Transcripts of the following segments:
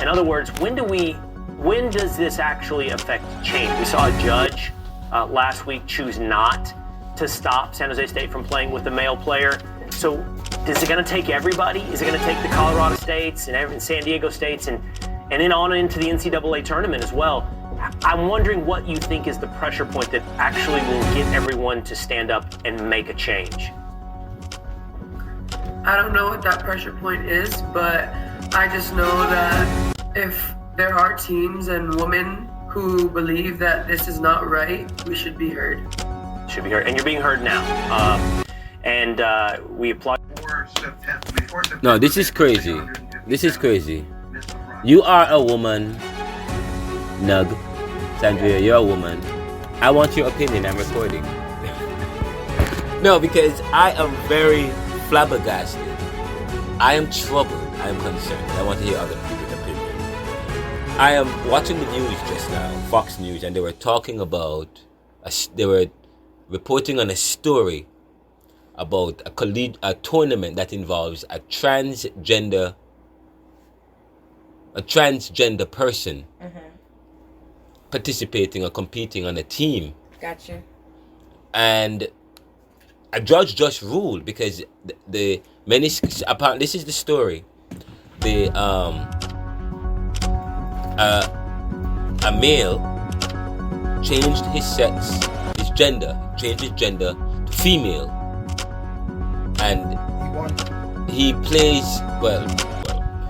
In other words, when does this actually affect change? We saw a judge last week choose not to stop San Jose State from playing with a male player. So is it going to take everybody? Is it going to take the Colorado States and San Diego States and then on into the NCAA tournament as well? I'm wondering what you think is the pressure point that actually will get everyone to stand up and make a change. I don't know what that pressure point is, but I just know that if there are teams and women who believe that this is not right, we should be heard. Should be heard, and you're being heard now. We applaud. No, this is crazy. This is crazy. You are a woman, Nug. Sandrea, you're a woman. I want your opinion. I'm recording. No, because I am very flabbergasted. I am troubled. I am concerned. I want to hear other people's opinion. I am watching the news just now, Fox News, and they were talking about, they were reporting on a story about a tournament that involves a transgender person participating or competing on a team. Gotcha. And a judge just ruled because the many apparently this is the story. A male changed his gender to female, and he plays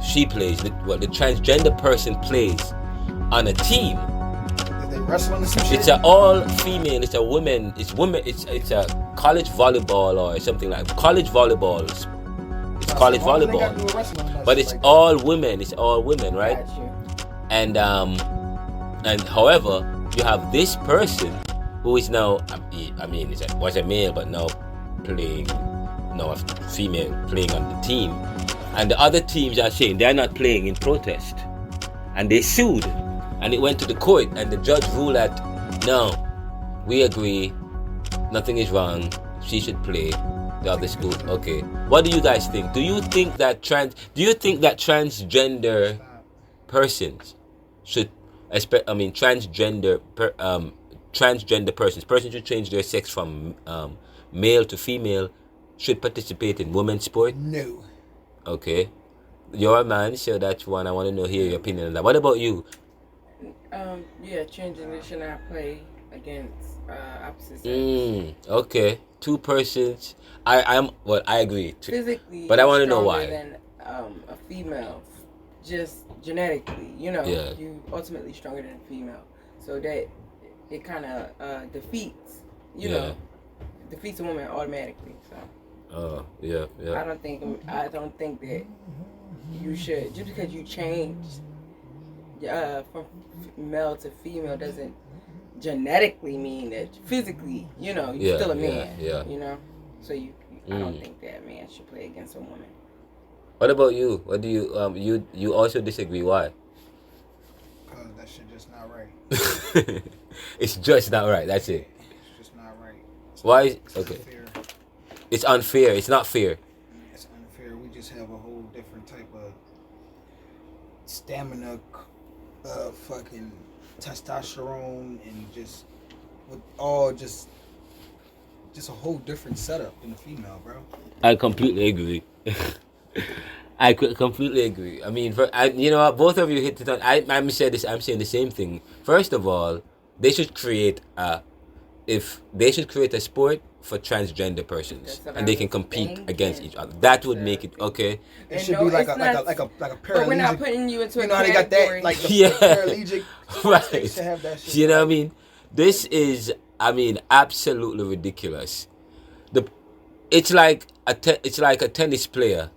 she plays the transgender person plays on a team. Wrestling or some shit? It's an all female. It's a women. It's a college volleyball or something like college volleyballs. It's college volleyball, but it's all women. It's all women, right? And however, you have this person who is now, was a male but now playing, a female playing on the team, and the other teams are saying they're not playing in protest, and they sued. And it went to the court, and the judge ruled that no, we agree, nothing is wrong. She should play. The other school, okay. What do you guys think? Do you think that transgender persons should, transgender persons should change their sex from male to female, should participate in women's sport? No. Okay, you're a man, so that's one. I want to hear your opinion on that. What about you? Transgender should not play against opposite sex. Okay, two persons. I agree. Physically, but I want to know why. Than a female, just genetically, you ultimately stronger than a female, so that it kind of defeats a woman automatically. So. I don't think that you should, just because you change from male to female doesn't genetically mean that physically, you're still a man. So I don't think that a man should play against a woman. What about you? What do you you also disagree? Why? Because that shit just not right. It's just not right. That's it. It's just not right. Why? Okay. Unfair. It's unfair. It's not fair. It's unfair. We just have a whole different type of stamina, fucking testosterone, and just a whole different setup than a female, bro. I completely agree. I completely agree. I mean, both of you hit it on. I'm saying the same thing. First of all, they should create a sport for transgender persons, and they can compete against each other. That would make it okay. It should be like a paralegic. But we're not putting you into a how they got that, like the paralegic. Right. They should have that shit. You know what I mean? This is, absolutely ridiculous. It's like a tennis player,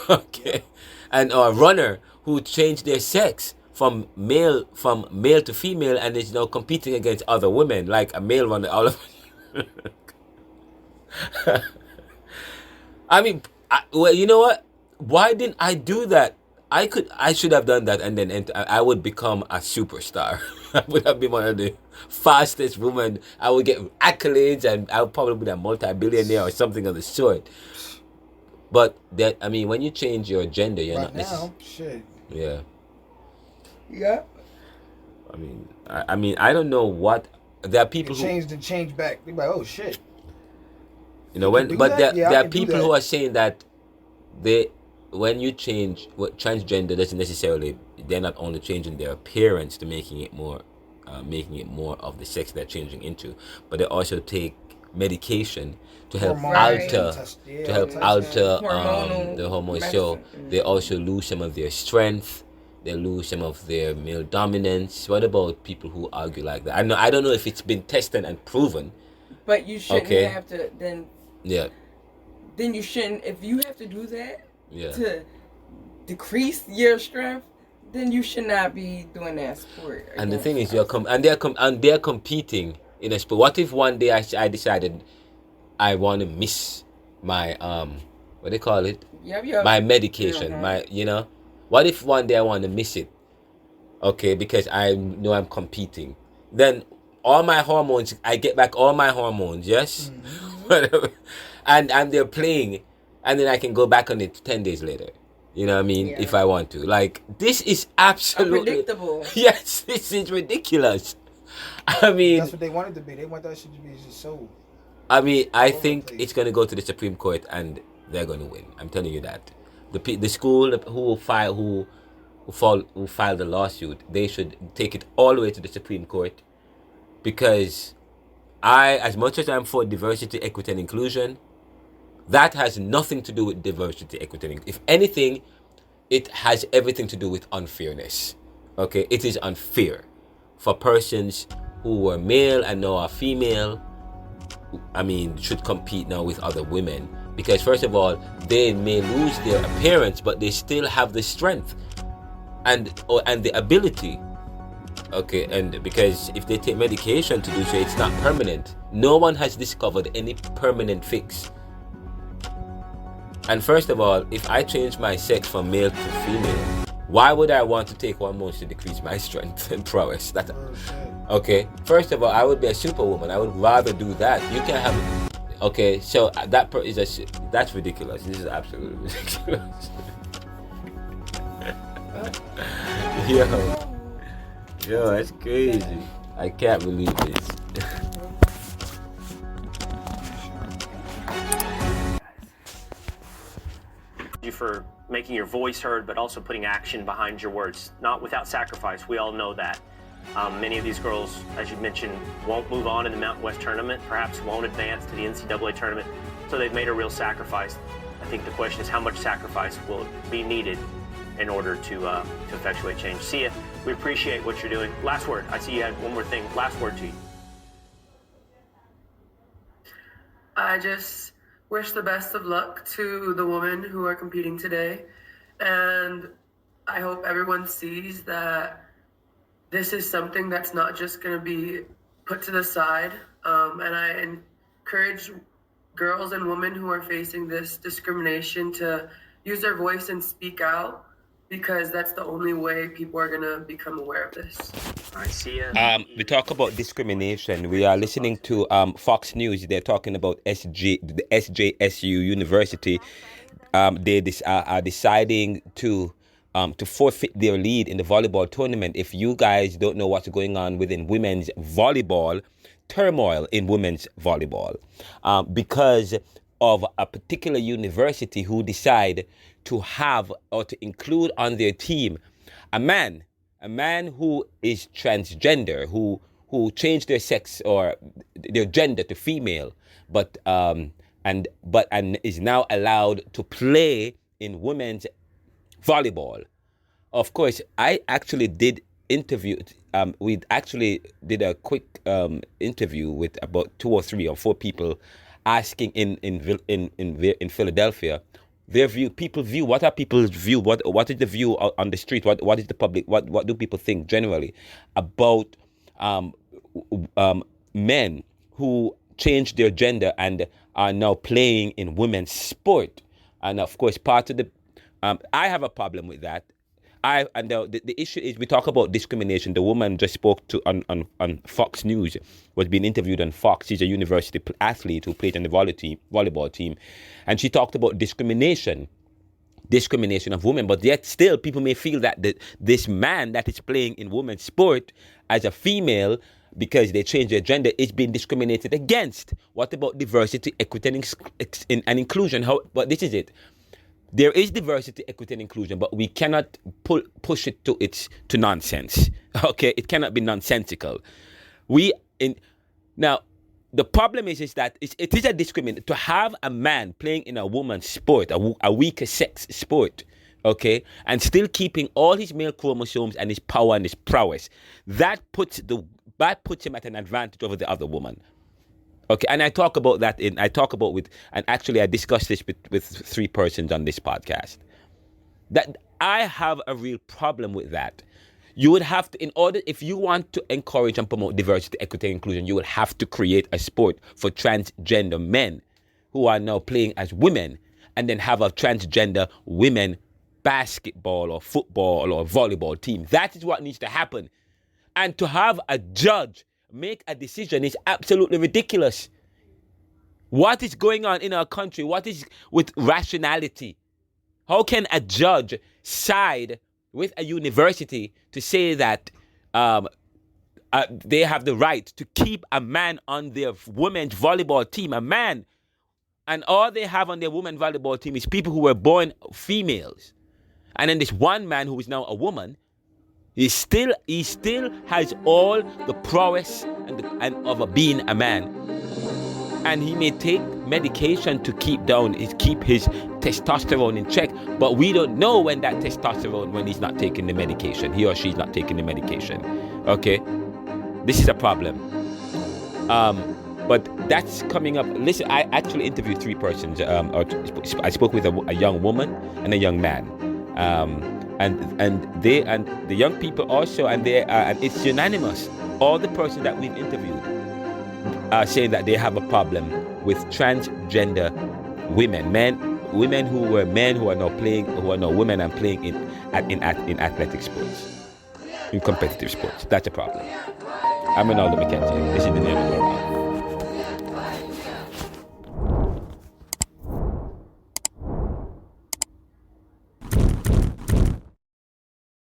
okay, and a runner who changed their sex from male to female and is now competing against other women, like a male runner. All of you know what? Why didn't I do that? I should have done that, and then I would become a superstar. I would have been one of the fastest women. I would get accolades, and I would probably be a multi-billionaire or something of the sort. But when you change your gender, you're right not necessarily. Shit. Yeah. Yeah. I mean, I don't know what there are people who change back. They're like, oh shit. You know, there are people who are saying that when you change, transgender doesn't necessarily, they're not only changing their appearance to making it more of the sex they're changing into, but they also take medication to help alter the hormones. So they also lose some of their strength. They lose some of their male dominance. What about people who argue like that? I don't know if it's been tested and proven. But you shouldn't have to then. Yeah. Then you shouldn't. If you have to do that to decrease your strength, then you should not be doing that sport. And the thing is, they're competing in a sport. What if one day I decided I want to miss my what they call it? My medication. What if one day I want to miss it? Okay, because I know I'm competing. Then all my hormones, I get back all my hormones, yes? Whatever. And they're playing, and then I can go back on it 10 days later. You know what I mean? Yeah. If I want to. Like, this is absolutely... unpredictable. Yes, this is ridiculous. I mean... That's what they wanted to be. They want that shit to be just so... I mean, I think it's going to go to the Supreme Court, and they're going to win. I'm telling you that. The school who filed the lawsuit, they should take it all the way to the Supreme Court, because as much as I'm for diversity, equity, and inclusion, that has nothing to do with diversity, equity, and inclusion. If anything, it has everything to do with unfairness. Okay, it is unfair for persons who were male and now are female. I mean, should compete now with other women. Because first of all, they may lose their appearance, but they still have the strength and the ability. Okay, and because if they take medication to do so, it's not permanent. No one has discovered any permanent fix. And first of all, if I change my sex from male to female, why would I want to take hormones to decrease my strength and prowess? Okay, first of all, I would be a superwoman. I would rather do that. You can have... Okay, so that's ridiculous. This is absolutely ridiculous. Yo, that's crazy. I can't believe this. You for making your voice heard, but also putting action behind your words. Not without sacrifice. We all know that. Many of these girls, as you mentioned, won't move on in the Mountain West tournament, perhaps won't advance to the NCAA tournament, so they've made a real sacrifice. I think the question is how much sacrifice will be needed in order to effectuate change. Sia, we appreciate what you're doing. Last word. I see you had one more thing. Last word to you. I just wish the best of luck to the women who are competing today, and I hope everyone sees that this is something that's not just going to be put to the side. And I encourage girls and women who are facing this discrimination to use their voice and speak out, because that's the only way people are going to become aware of this. I see it. We talk about discrimination. We are listening to Fox News. They're talking about the SJCU University. They are deciding to forfeit their lead in the volleyball tournament. If you guys don't know what's going on within women's volleyball, turmoil in women's volleyball, because of a particular university who decide to have or to include on their team a man who is transgender, who changed their sex or their gender to female, but is now allowed to play in women's volleyball. Of course, I actually did interview. We actually did a quick interview with about 2 or 3 or 4 people, asking in Philadelphia their view. People view. What are people's view? What is the view on the street? What is the public? What do people think generally about men who changed their gender and are now playing in women's sport? And of course, part of the I have a problem with that. The issue is, we talk about discrimination. The woman just spoke to on Fox News, was being interviewed on Fox. She's a university athlete who played on the volleyball team, and she talked about discrimination discrimination of women, but yet still people may feel that this man that is playing in women's sport as a female, because they change their gender, is being discriminated against. What about diversity, equity, and inclusion? But this is it. There is diversity, equity, and inclusion, but we cannot push it to nonsense. Okay, it cannot be nonsensical. Now, the problem is that it is a discrimination to have a man playing in a woman's sport, a weaker sex sport, okay, and still keeping all his male chromosomes and his power and his prowess. That puts him at an advantage over the other woman. Okay, and I talk about that and actually I discussed this with 3 persons on this podcast. That I have a real problem with that. You would have to, if you want to encourage and promote diversity, equity, and inclusion, you would have to create a sport for transgender men who are now playing as women, and then have a transgender women basketball or football or volleyball team. That is what needs to happen. And to have a judge make a decision is absolutely ridiculous. What is going on in our country? What is with rationality? How can a judge side with a university to say that they have the right to keep a man on their women's volleyball team, a man, and all they have on their women's volleyball team is people who were born females, and then this one man who is now a woman, he still has all the prowess of being a man, and he may take medication to keep his testosterone in check, but we don't know when he's not taking the medication, he or she's not taking the medication. Okay, this is a problem. But that's coming up. Listen, I actually interviewed 3 persons. I spoke with a young woman and a young man, and the young people also, and it's unanimous. All the persons that we've interviewed are saying that they have a problem with transgender women who were men who are now women and playing in athletic sports, in competitive sports. That's a problem. I'm Renaldo McKenzie. This is the name of the world.